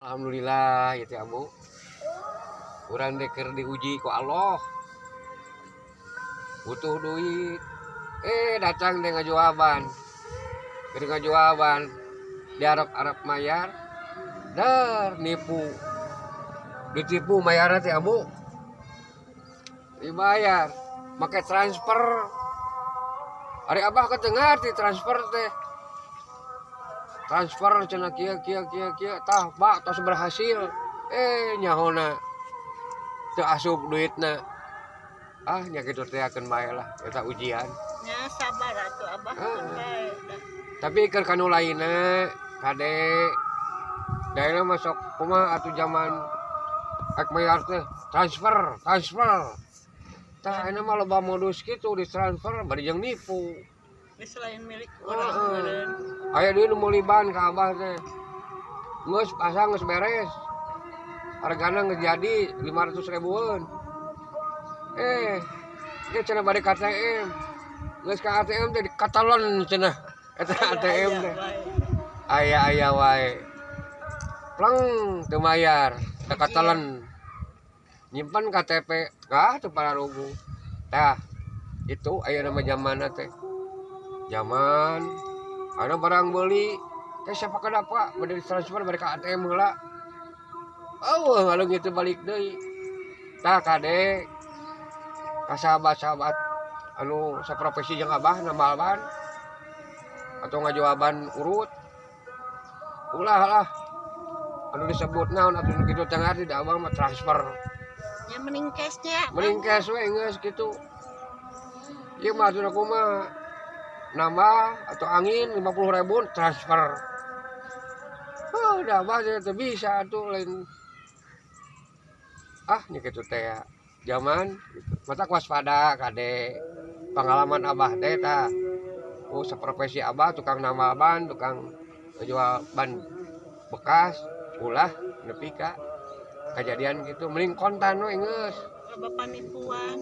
Alhamdulillah ya teh Abu. Urang deker diuji ku Allah. Butuh duit. Datang dengan jawaban. Dengan jawaban. Diarap-arap mayar. Dar nipu. Ditipu mayar teh Abu. Dibayar. Make transfer. Ari Abah kedengar di transfer teh. Transfer cenah kieu tah Pak tos berhasil. Nyahona teu asup duitna. Nya kitu teh akeun bae lah eta ujian. Nya sabar atuh Abah bae. Tapi keur kanu lainna kade daerah masuk kumaha atuh zaman ek mayar teh transfer. Tah enak mah loba modus kitu di transfer bari jeung nipu. Geus lain milik urang meureun. Aya deui nu meuli ban ka Abah teh. Geus pasang geus beres. Hargana geus jadi 500 ribuan. Dia cenah bade ka ATM. Geus ka ATM teh dikatelan cenah eta ATM teh. Aya wae. Pleng teu mayar, teu katelan. Nyimpen KTP, teu pararugu. Tah, itu aya nama zamanna teh. Zaman ada barang beli, teh siapa kadapa bade transfer bade ka ATM heula. Kalau gitu balik deui. Tah kade ka sahabat-sahabat anu saprofesi jeung Abah namalban atau ngajawaban urut. Ulah lah. Anu disebut naon atuh kitu teh ngarti da Abah mah transfer. Ya mending cash nya. Mending cash we geus kitu. Ieu mah atuh kumaha nambah atau angin 50.000 transfer. Udah Abah teh bisa atuh lain. Nya kitu teh ya. Zaman matak waspada kade pengalaman Abah teh tah. Saprofesi Abah tukang nambal ban, tukang jual ban bekas, ulah nepi ka kejadian gitu mending kontan we geus. Loba panipuan.